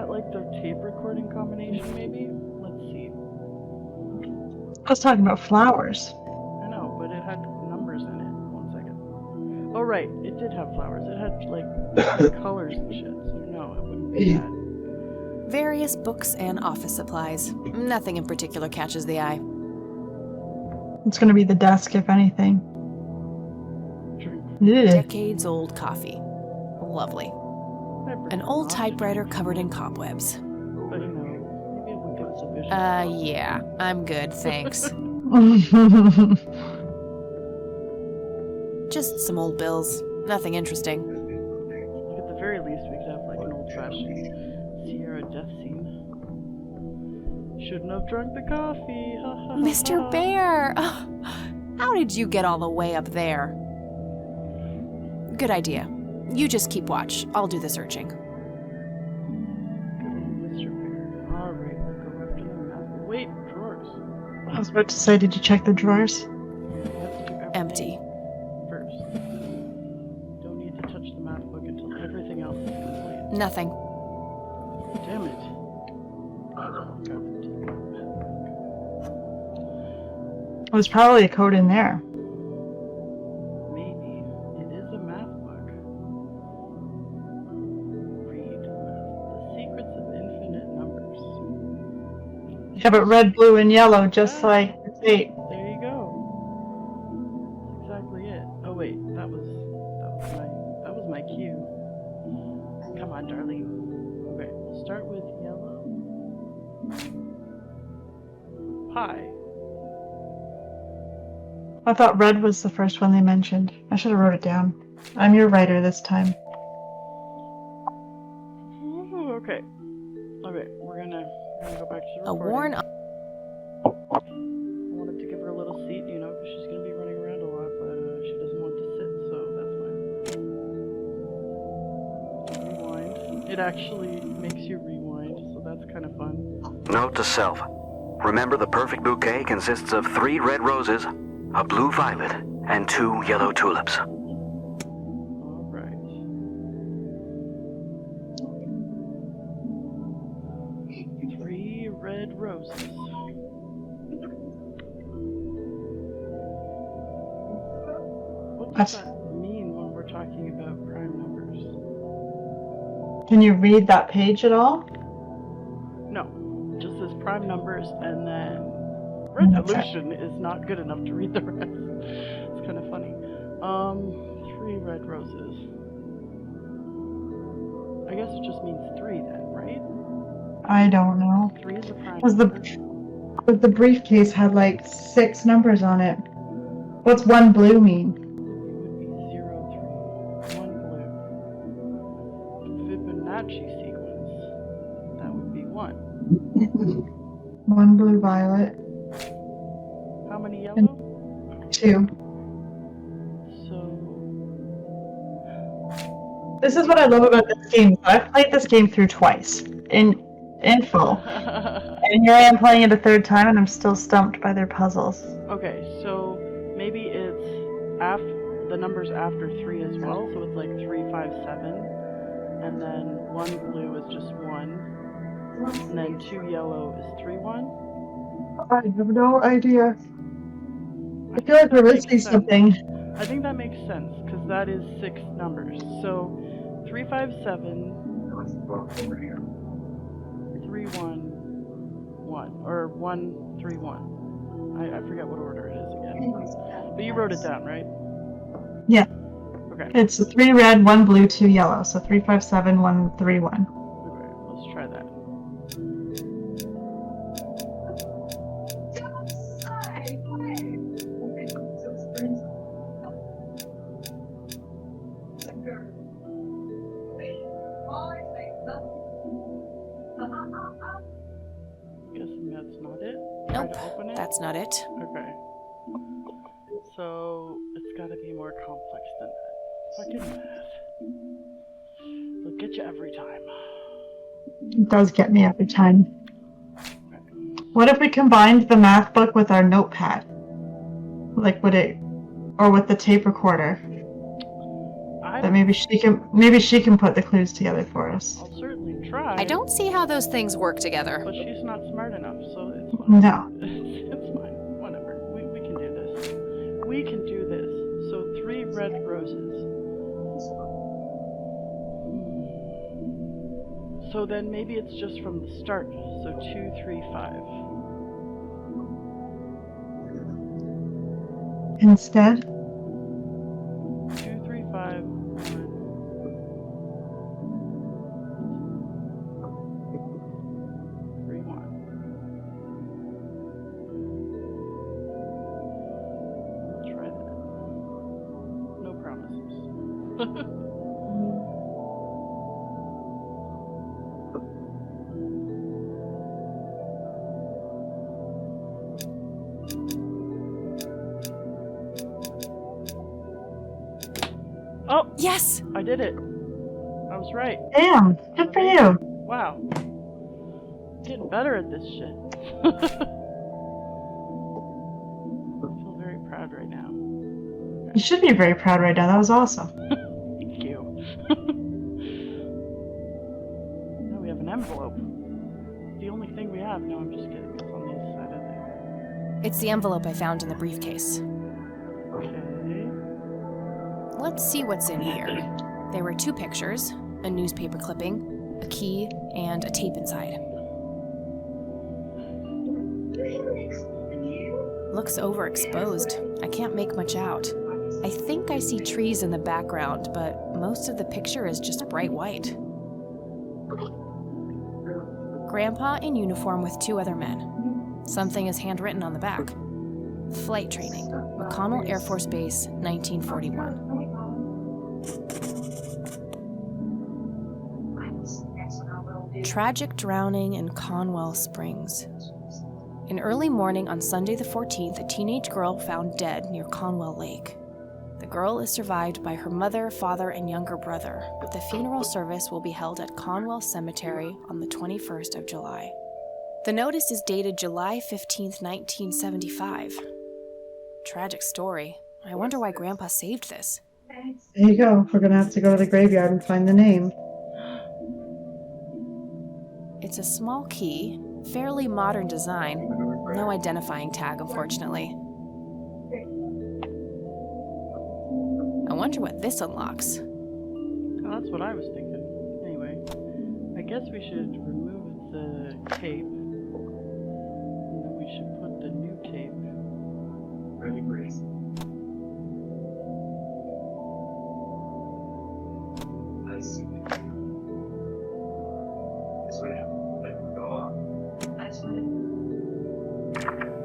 that like the tape recording combination, maybe? Let's see. I was talking about flowers. I know, but it had numbers in it. 1 second. Oh, right. It did have flowers. It had, like, colors and shit. So, no, it wouldn't be that. Various books and office supplies. Nothing in particular catches the eye. It's going to be the desk, if anything. Yeah. Decades-old coffee. Lovely. An old typewriter covered in cobwebs. But, you know, maybe it would give us a vision. Yeah. I'm good, thanks. Just some old bills. Nothing interesting. At the very least, we could have, like, an old-fashioned Sierra death scene. Shouldn't have drunk the coffee. Mr. Bear! How did you get all the way up there? Good idea. You just keep watch. I'll do the searching. Good old Mr. Bear. Alright, let's go after the map. Wait, drawers. I was about to say, did you check the drawers? We have to do everything Empty. first. Don't need to touch the math book until everything else is complete. Nothing. Damn it. There's probably a code in there. Maybe. It is a math book. Read The Secrets of Infinite Numbers. Yeah, but red, blue, and yellow, just like the tape. There you go. That's exactly it. Oh wait, that was my cue. Come on, Darlene. Okay, we'll start with yellow. Pie. I thought red was the first one they mentioned. I should have wrote it down. I'm your writer this time. Ooh, okay. Okay, we're gonna go back to the A recording. worn. I wanted to give her a little seat, you know, because she's gonna be running around a lot, but she doesn't want to sit, so that's fine. Rewind. It actually makes you rewind, so that's kind of fun. Note to self. Remember, the perfect bouquet consists of 3 red roses, a blue violet, and 2 yellow tulips. Alright. 3 red roses. What does that mean when we're talking about prime numbers? Can you read that page at all? No, just says prime numbers, and then resolution is not good enough to read the rest. It's kind of funny. 3 red roses. I guess it just means 3 then, right? I don't know. 3 is a prime Because number. the briefcase had like 6 numbers on it. What's 1 blue mean? It would be 0, 3, 1 blue. Fibonacci sequence. That would be 1. 1 blue violet. How many yellow? 2. So This is what I love about this game. I've played this game through twice in full. And here I am playing it a 3rd time and I'm still stumped by their puzzles. okay, so maybe it's the numbers after 3 as well, so it's like 3, 5, 7, and then 1 blue is just 1, and then 2 yellow is 3, 1. I have no idea. I feel like we're missing something. I think that makes sense, because that is 6 numbers. So 3, 5, 7, 3, 1, 1, or 1, 3, 1. I forget what order it is again. But you wrote it down, right? Yeah. Okay. It's 3 red, 1 blue, 2 yellow. So 3, 5, 7, 1, 3, 1. Okay, let's try that. Guessing that's not it. Try Nope, to open it. that's not it. Okay. So it's gotta be more complex than that. Fucking math. It'll get you every time. It does get me every time. What if we combined the math book with our notepad? Like, would it, or with the tape recorder? That maybe she can put the clues together for us. I'll certainly try. I don't see how those things work together. But she's not smart enough, so it's fine. No. It's fine. Whatever. We can do this. We can do this. So 3 red roses. So then maybe it's just from the start. So 2, 3, 5. Instead? 2, 3, 5. 1. Try that. No promises. Oh, Yes! I did it. I was right. Damn, good for you. Wow. Getting better at this shit. I feel very proud right now. You should be very proud right now. That was awesome. Thank you. Now we have an envelope. The only thing we have. No, I'm just kidding. It's on the other side of there. It's the envelope I found in the briefcase. Okay. Let's see what's in here. There were 2 pictures, a newspaper clipping, a key, and a tape inside. Looks overexposed. I can't make much out. I think I see trees in the background, but most of the picture is just bright white. Grandpa in uniform with 2 other men. Something is handwritten on the back. Flight training, McConnell Air Force Base, 1941. Tragic drowning in Conwell Springs. In early morning on Sunday the 14th, a teenage girl found dead near Conwell Lake. The girl is survived by her mother, father, and younger brother. The funeral service will be held at Conwell Cemetery on the 21st of July. The notice is dated July 15th, 1975. Tragic story. I wonder why Grandpa saved this. There you go. We're gonna have to go to the graveyard and find the name. It's a small key, fairly modern design. No identifying tag, unfortunately. I wonder what this unlocks. Oh, that's what I was thinking. Anyway, I guess we should remove the tape. And then we should put the new tape.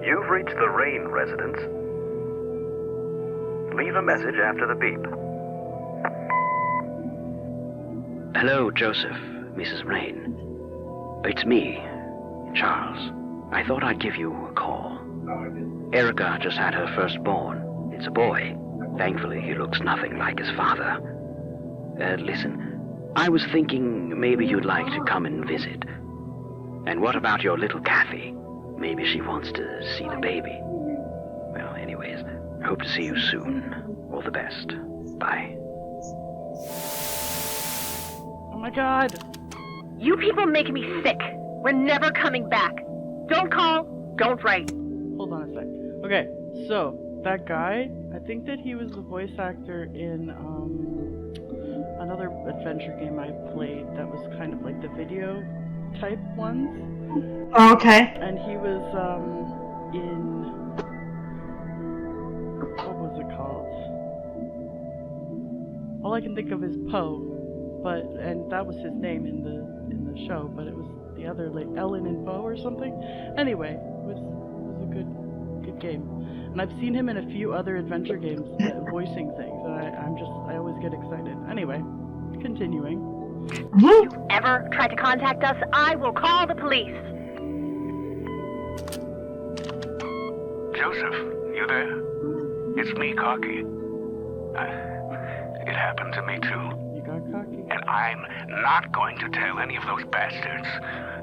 You've reached the Rain residence. Leave a message after the beep. Hello, Joseph, Mrs. Rain. It's me, Charles. I thought I'd give you a call. Erica just had her firstborn. It's a boy. Thankfully, he looks nothing like his father. Listen, I was thinking maybe you'd like to come and visit. And what about your little Kathy? Maybe she wants to see the baby. Well, anyways, I hope to see you soon. All the best. Bye. Oh my god! You people make me sick. We're never coming back. Don't call, don't write. Hold on a sec. Okay, so, that guy, I think that he was the voice actor in, another adventure game I played that was kind of like the video type ones. Oh, okay. And he was, in... What was it called? All I can think of is Poe, and that was his name in the show, but it was the other, like, Ellen and Poe or something. Anyway, it was a good game. And I've seen him in a few other adventure games voicing things, and I always get excited. Anyway, continuing. Mhm. If you ever try to contact us, I will call the police. Joseph, you there? It's me, Cocky. It happened to me too. You got cocky? And I'm not going to tell any of those bastards.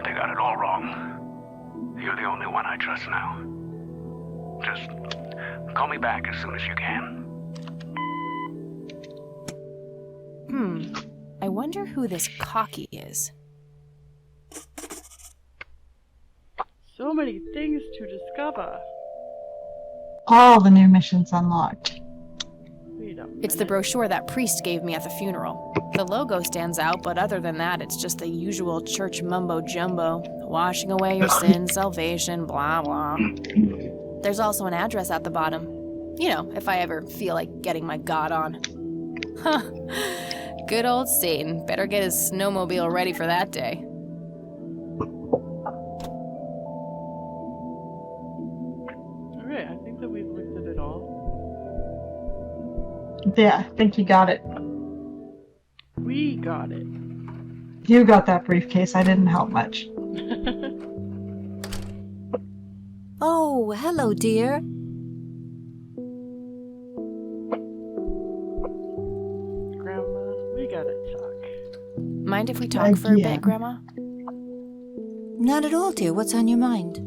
They got it all wrong. You're the only one I trust now. Just call me back as soon as you can. I wonder who this Cocky is. So many things to discover. All the new missions unlocked. Wait a minute. It's the brochure that priest gave me at the funeral. The logo stands out, but other than that, it's just the usual church mumbo-jumbo. Washing away your sins, salvation, blah, blah. There's also an address at the bottom. You know, if I ever feel like getting my god on. Huh. Good old Satan. Better get his snowmobile ready for that day. Alright, I think that we've looked at it all. Yeah, I think you got it. We got it. You got that briefcase. I didn't help much. Oh, hello, dear. Grandma, we gotta talk. Mind if we talk for a Again. bit, Grandma? Not at all, dear. What's on your mind?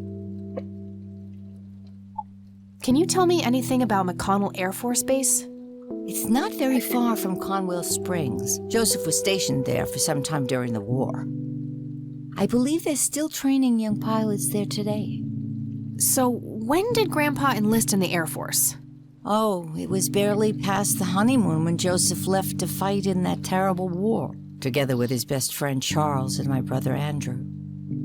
Can you tell me anything about McConnell Air Force Base? It's not very far from Conwell Springs. Joseph was stationed there for some time during the war. I believe they're still training young pilots there today. So, when did Grandpa enlist in the Air Force? Oh, it was barely past the honeymoon when Joseph left to fight in that terrible war, together with his best friend Charles and my brother Andrew.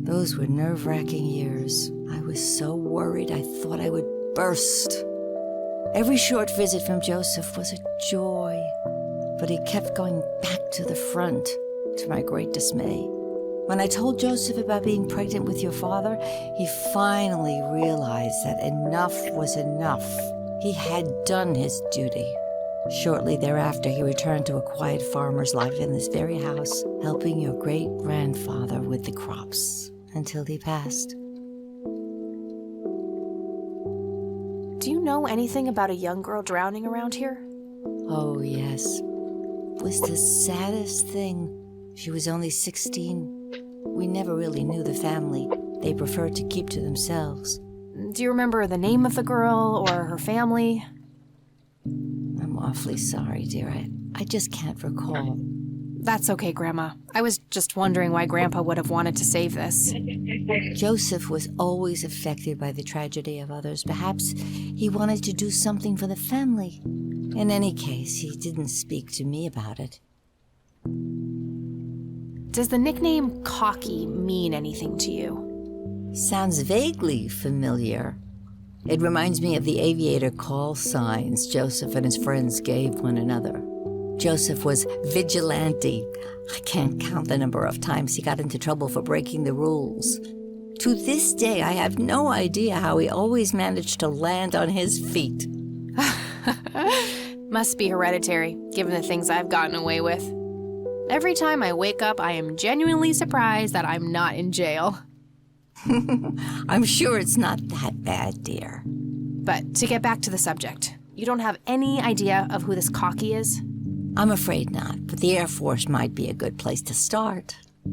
Those were nerve-wracking years. I was so worried I thought I would burst. Every short visit from Joseph was a joy, but he kept going back to the front, to my great dismay. When I told Joseph about being pregnant with your father, he finally realized that enough was enough. He had done his duty. Shortly thereafter, he returned to a quiet farmer's life in this very house, helping your great-grandfather with the crops, until he passed. Do you know anything about a young girl drowning around here? Oh, yes. It was the saddest thing. She was only 16. We never really knew the family. They preferred to keep to themselves. Do you remember the name of the girl or her family? I'm awfully sorry, dear. I just can't recall. That's okay, Grandma. I was just wondering why Grandpa would have wanted to save this. Joseph was always affected by the tragedy of others. Perhaps he wanted to do something for the family. In any case, he didn't speak to me about it. Does the nickname Cocky mean anything to you? Sounds vaguely familiar. It reminds me of the aviator call signs Joseph and his friends gave one another. Joseph was vigilante. I can't count the number of times he got into trouble for breaking the rules. To this day, I have no idea how he always managed to land on his feet. Must be hereditary, given the things I've gotten away with. Every time I wake up, I am genuinely surprised that I'm not in jail. I'm sure it's not that bad, dear. But to get back to the subject, you don't have any idea of who this Cocky is? I'm afraid not, but the Air Force might be a good place to start. I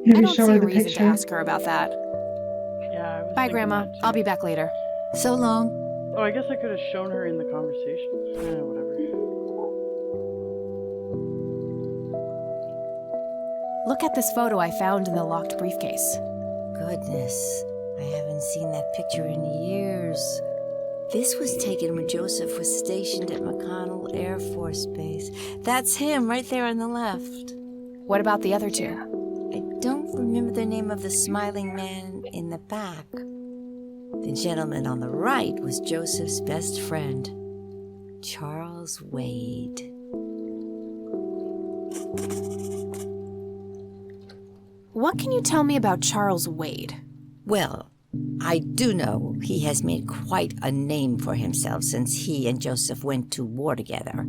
Maybe don't show see her a the reason to picture. ask her about that. Yeah, I was Bye, thinking Grandma. that too. I'll be back later. So long. Oh, I guess I could have shown her in the conversation. Whatever. Look at this photo I found in the locked briefcase. Goodness, I haven't seen that picture in years. This was taken when Joseph was stationed at McConnell Air Force Base. That's him right there on the left. What about the other two? I don't remember the name of the smiling man in the back. The gentleman on the right was Joseph's best friend, Charles Wade. What can you tell me about Charles Wade? Well, I do know he has made quite a name for himself since he and Joseph went to war together.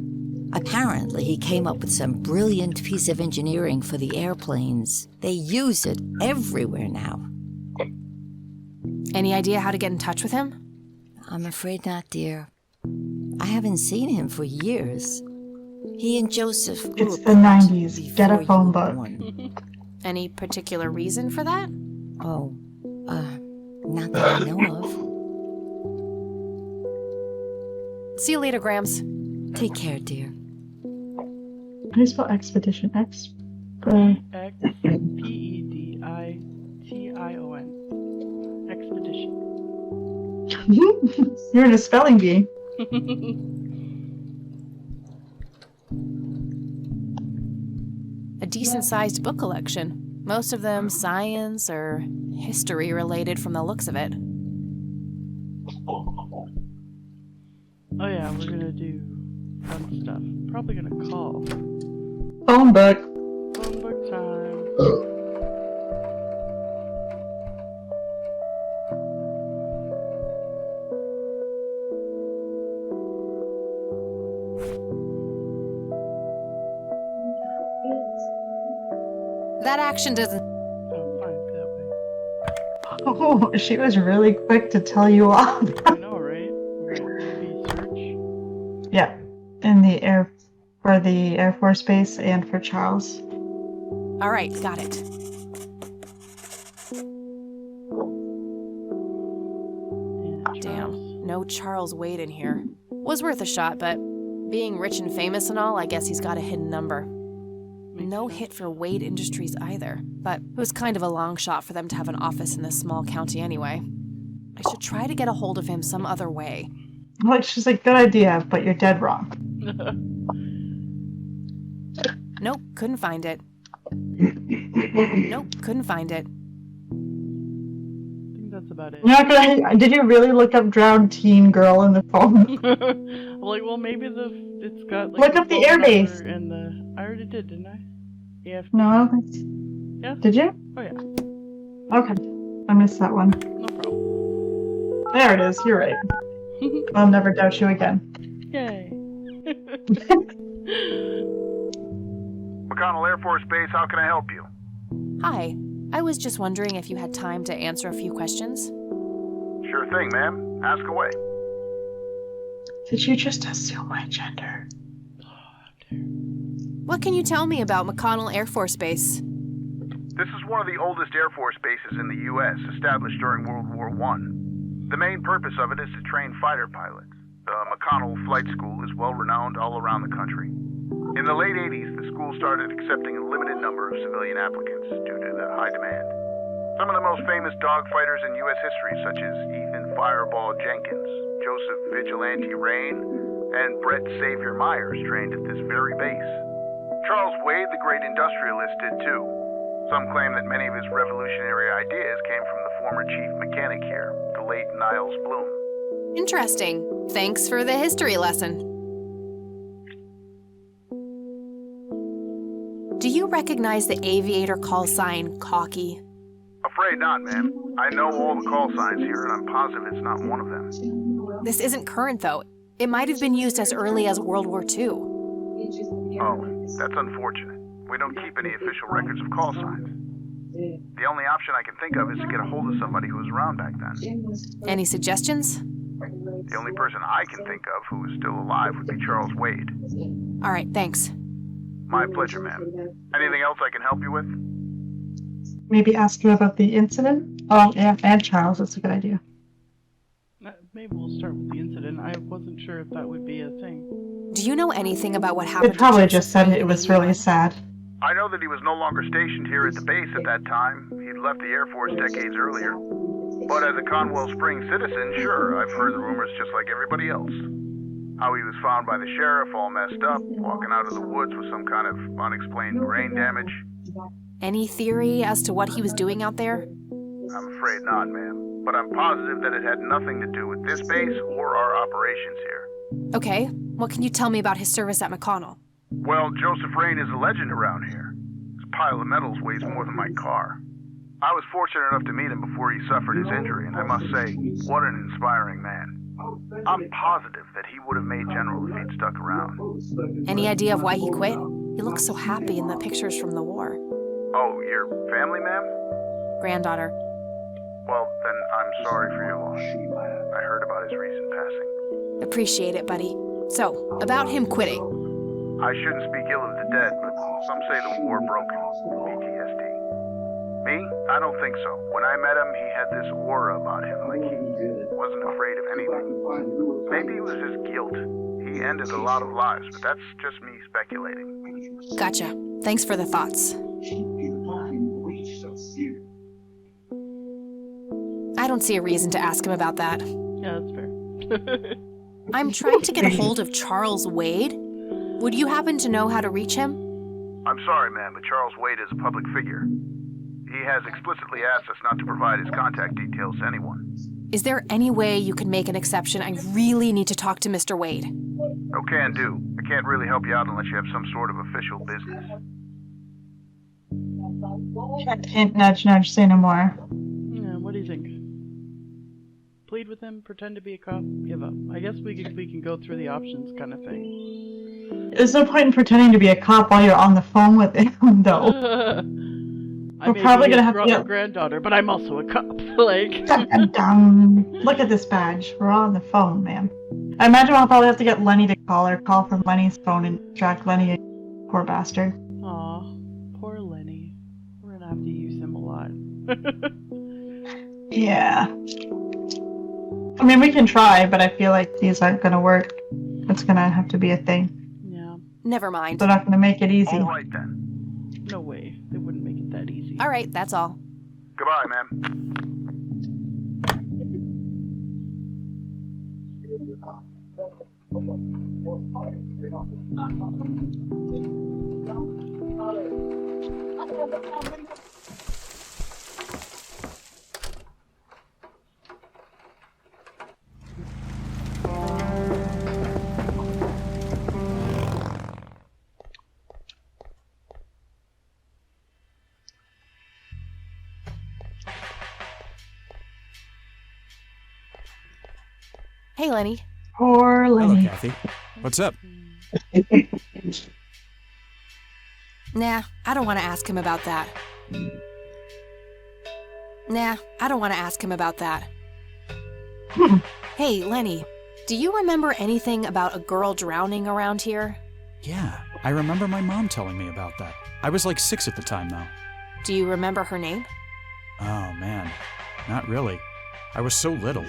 Apparently, he came up with some brilliant piece of engineering for the airplanes. They use it everywhere now. Any idea how to get in touch with him? I'm afraid not, dear. I haven't seen him for years. He and Joseph grew It's the apart 90s. Get a before you phone were book. born. Any particular reason for that? Oh, not that I know of. See you later, Grams. Take care, dear. How do you spell expedition? Expedition. Expedition. You're in a spelling bee. A decent-sized book collection. Most of them science or history related from the looks of it. Oh yeah, we're gonna do fun stuff. Probably gonna call. Phone book. Phone book time. That action doesn't... Oh, fine, that way. Oh, she was really quick to tell you off. I know, right? We're gonna be search. Yeah, in the air for the Air Force Base and for Charles. All right, got it. And Damn, Charles. no Charles Wade in here. Was worth a shot, but being rich and famous and all, I guess he's got a hidden number. No hit for Wade Industries either, but it was kind of a long shot for them to have an office in this small county anyway. I should try to get a hold of him some other way. Like, she's like, good idea, but you're dead wrong. Nope, couldn't find it. Nope, couldn't find it. I think that's about it. Did you really look up drowned teen girl in the phone? Like, well, maybe it's got like. Look up the phone airbase. number and the. I already did, didn't I? Yeah. No, I don't think so. Yeah. Did you? Oh yeah. Okay. I missed that one. No problem. There it is. You're right. I'll never doubt you again. Yay. McConnell Air Force Base, how can I help you? Hi, I was just wondering if you had time to answer a few questions. Sure thing, ma'am. Ask away. Did you just assume my gender? What can you tell me about McConnell Air Force Base? This is one of the oldest Air Force bases in the U.S., established during World War I. The main purpose of it is to train fighter pilots. The McConnell Flight School is well-renowned all around the country. In the late 80s, the school started accepting a limited number of civilian applicants due to the high demand. Some of the most famous dogfighters in U.S. history, such as Ethan Fireball Jenkins, Joseph Vigilante Rain, and Brett Savior Myers, trained at this very base. Charles Wade, the great industrialist, did too. Some claim that many of his revolutionary ideas came from the former chief mechanic here, the late Niles Bloom. Interesting. Thanks for the history lesson. Do you recognize the aviator call sign, Cocky? Afraid not, ma'am. I know all the call signs here, and I'm positive it's not one of them. This isn't current, though. It might have been used as early as World War II. Oh, that's unfortunate. We don't keep any official records of call signs. The only option I can think of is to get a hold of somebody who was around back then. Any suggestions? The only person I can think of who is still alive would be Charles Wade. All right, thanks. My pleasure, ma'am. Anything else I can help you with? Maybe ask him about the incident? Oh, yeah, and Charles. That's a good idea. Maybe we'll start with the incident. I wasn't sure if that would be a thing. Do you know anything about what happened? It probably to just said it was really sad. I know that he was no longer stationed here at the base at that time. He'd left the Air Force decades earlier. But as a Conwell Springs citizen, sure, I've heard the rumors just like everybody else. How he was found by the sheriff all messed up, walking out of the woods with some kind of unexplained brain damage. Any theory as to what he was doing out there? I'm afraid not, ma'am. But I'm positive that it had nothing to do with this base or our operations here. Okay, what can you tell me about his service at McConnell? Well, Joseph Rain is a legend around here. His pile of medals weighs more than my car. I was fortunate enough to meet him before he suffered his injury, and I must say, what an inspiring man. I'm positive that he would have made General if he'd stuck around. Any idea of why he quit? He looks so happy in the pictures from the war. Oh, your family, ma'am? Granddaughter. Well, then I'm sorry for your loss. I heard about his recent passing. Appreciate it, buddy. So, about him quitting. I shouldn't speak ill of the dead, but some say the war broke him. PTSD. Me? I don't think so. When I met him, he had this aura about him, like he wasn't afraid of anything. Maybe it was his guilt. He ended a lot of lives, but that's just me speculating. Gotcha. Thanks for the thoughts. I don't see a reason to ask him about that. Yeah, that's fair. I'm trying to get a hold of Charles Wade. Would you happen to know how to reach him? I'm sorry, ma'am, but Charles Wade is a public figure. He has explicitly asked us not to provide his contact details to anyone. Is there any way you could make an exception? I really need to talk to Mr. Wade. Oh, can do. I can't really help you out unless you have some sort of official business. Hint, nudge, nudge, say no more. Yeah, what do you think? Plead with him, pretend to be a cop, give up. I guess we can go through the options kind of thing. There's no point in pretending to be a cop while you're on the phone with him, though. I may probably be gonna his have to get- granddaughter, but I'm also a cop. Like, Dun, dun, dun. Look at this badge. We're on the phone, man. I imagine I'll probably have to get Lenny to call from Lenny's phone and distract Lenny. Poor bastard. aw, poor Lenny. We're gonna have to use him a lot. Yeah. I mean, we can try, but I feel like these aren't gonna work. It's gonna have to be a thing. Yeah, Never mind. They're not gonna make it easy. All right, then. no way. They wouldn't make it that easy. All right, that's all. Goodbye, ma'am. Hey, Lenny. Poor Hello, Lenny. Kathy. What's up? Nah, I don't want to ask him about that. Nah, I don't want to ask him about that. Hey, Lenny, do you remember anything about a girl drowning around here? Yeah, I remember my mom telling me about that. I was like 6 at the time, though. Do you remember her name? Oh, man. Not really. I was so little.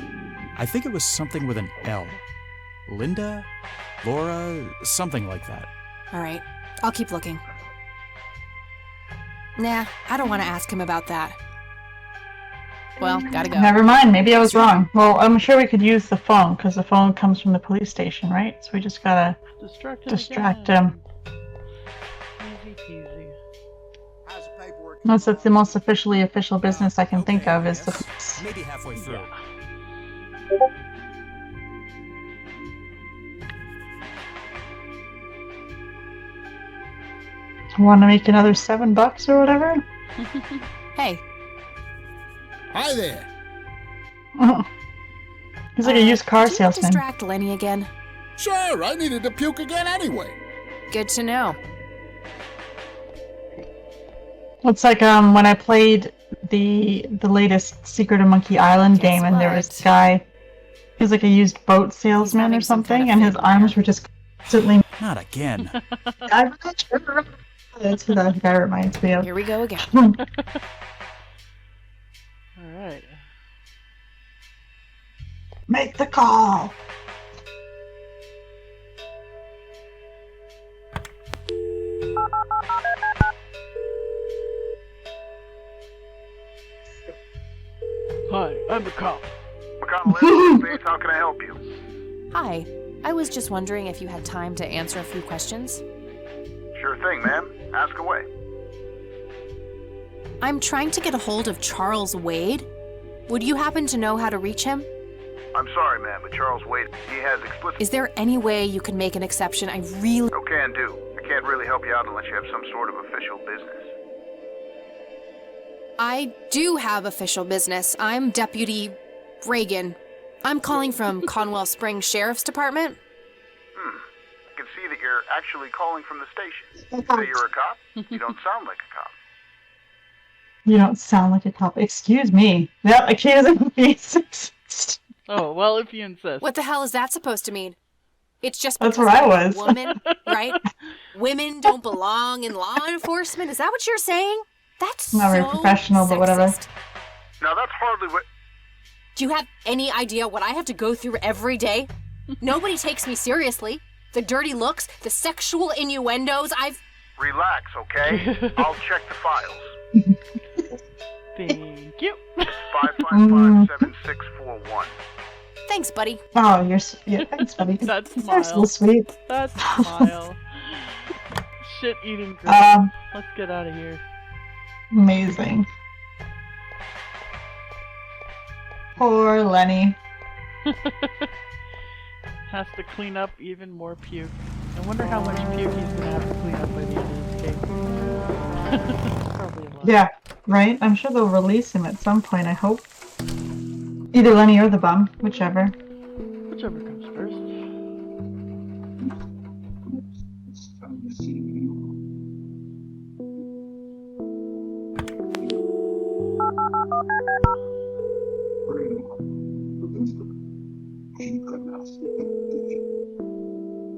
I think it was something with an L. Linda? Laura? Something like that. All right, I'll keep looking. Nah, I don't want to ask him about that. Well, gotta go. Never mind, maybe I was wrong. Well, I'm sure we could use the phone, because the phone comes from the police station, right? So we just gotta distract him. Easy peasy. Unless that's the most official business I can think of is the... Maybe halfway through. Want to make another $7 or whatever? Hey. Hi there. He's like a used car did you salesman. distract Lenny again? Sure, I needed to puke again anyway. Good to know. It's like when I played the latest Secret of Monkey Island Guess game, and there was what? this guy. He was like a used boat salesman having or some something, kind of and his fit arms were just constantly. Not again. That's who that guy reminds me of. Here we go again. Alright. Make the call. Hi, I'm a cop. McConnell Air Force Base, how can I help you? Hi. I was just wondering if you had time to answer a few questions. Sure thing, ma'am. Ask away. I'm trying to get a hold of Charles Wade. Would you happen to know how to reach him? I'm sorry, ma'am, but Charles Wade, he has explicit... Is there any way you could make an exception? I really... Oh, can do. I can't really help you out unless you have some sort of official business. I do have official business. I'm Deputy Reagan. I'm calling from Conwell Springs Sheriff's Department. I can see that you're actually calling from the station. So you're a cop? You don't sound like a cop. You don't sound like a cop. Excuse me. That accusing me. Oh, well, if you insist. What the hell is that supposed to mean? It's just That's because where I I'm a was. woman, right? Women don't belong in law enforcement? Is that what you're saying? That's Not very so professional, but whatever. sexist. Now, that's hardly what... Do you have any idea what I have to go through every day? Nobody takes me seriously. The dirty looks, the sexual innuendos, Relax, okay? I'll check the files. Thank you. 555-7641. Thanks, buddy. Oh, yeah, thanks, buddy. That You're so smile. sweet. That smile. Shit eating girl. Let's get out of here. Amazing. Poor Lenny. Has to clean up even more puke. I wonder how much puke he's gonna have to clean up by the end of this game. Probably a lot. Yeah, right? I'm sure they'll release him at some point, I hope. Either Lenny or the bum, whichever. Whichever comes first.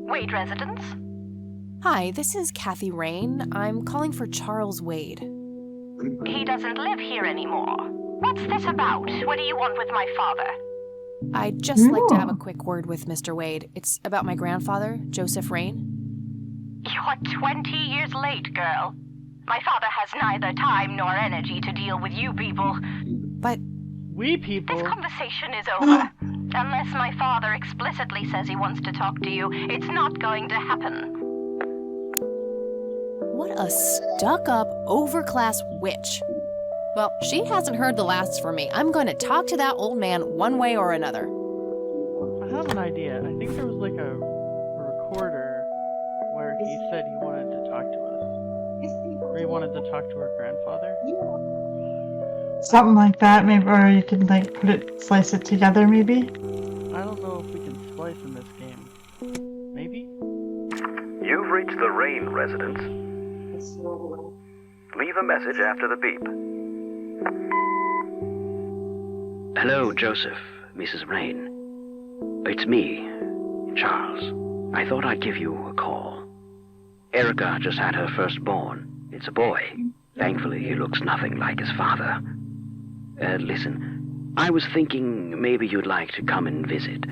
Wade residence? Hi, this is Kathy Rain. I'm calling for Charles Wade. He doesn't live here anymore. What's this about? What do you want with my father? I'd just like to have a quick word with Mr. Wade. It's about my grandfather, Joseph Rain. You're 20 years late, girl. My father has neither time nor energy to deal with you people. But We people. This conversation is over. Unless my father explicitly says he wants to talk to you, it's not going to happen. what a stuck-up, overclass witch. Well, she hasn't heard the last from me. I'm going to talk to that old man one way or another. I have an idea. I think there was like a recorder where he said he wanted to talk to us. Or he wanted to talk to her grandfather. Something like that, maybe, or you could like slice it together, maybe. I don't know if we can splice in this game. Maybe? You've reached the Rain residence. Leave a message after the beep. Hello, Joseph, Mrs. Rain. It's me, Charles. I thought I'd give you a call. Erica just had her firstborn. It's a boy. Thankfully, he looks nothing like his father. Listen, I was thinking maybe you'd like to come and visit.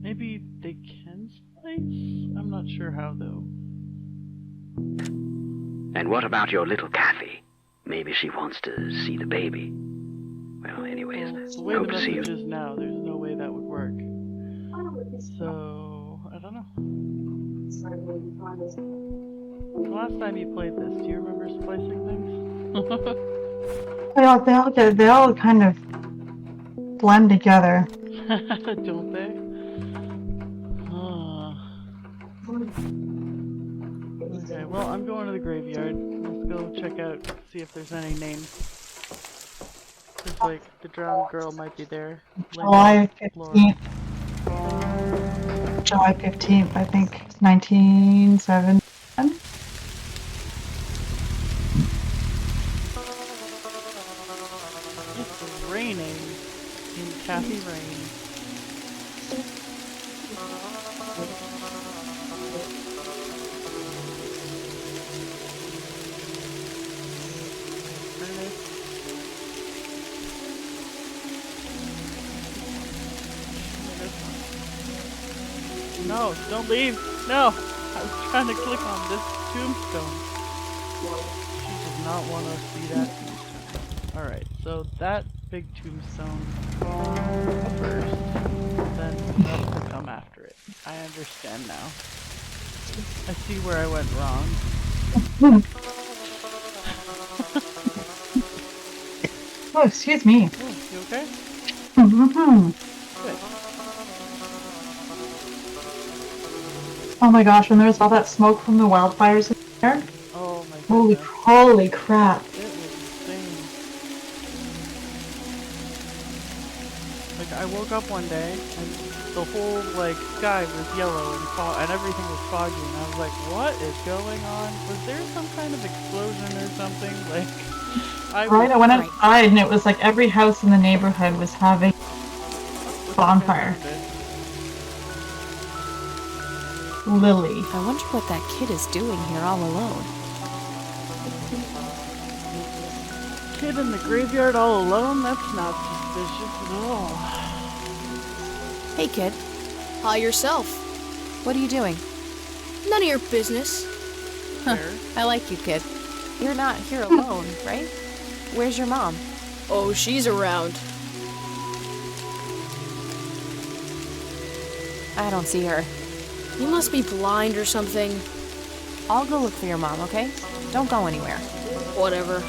Maybe they can splice? I'm not sure how, though. And what about your little Kathy? Maybe she wants to see the baby. Well, anyways, The way the hope to see message you. is now, there's no way that would work. So, I don't know. The last time you played this, do you remember splicing things? They all kind of blend together. Don't they? Okay, well, I'm going to the graveyard. Let's go check out, see if there's any names. Looks like the drowned girl might be there. July Laura. 15th. July 15th, I think. 1970. It's raining in Kathy Rain. No, don't leave. No! I was trying to click on this tombstone. She does not want to see that tombstone. Alright, so that big tombstone first, then the rest will come after it. I understand now. I see where I went wrong. Oh, excuse me. Oh, you okay? Good. Oh my gosh, when there was all that smoke from the wildfires in there. Oh my goodness. Holy crap. It was insane. Like, I woke up one day, and the whole, like, sky was yellow and and everything was foggy, and I was like, what is going on? Was there some kind of explosion or something? Like, I went outside and it was like every house in the neighborhood was having a bonfire. Lily. I wonder what that kid is doing here all alone. Kid in the graveyard all alone? That's not suspicious at all. Hey, kid. Yourself. What are you doing? None of your business. I like you, kid. You're not here alone, right? Where's your mom? Oh, she's around. I don't see her. You must be blind or something. I'll go look for your mom, okay? Don't go anywhere. Whatever.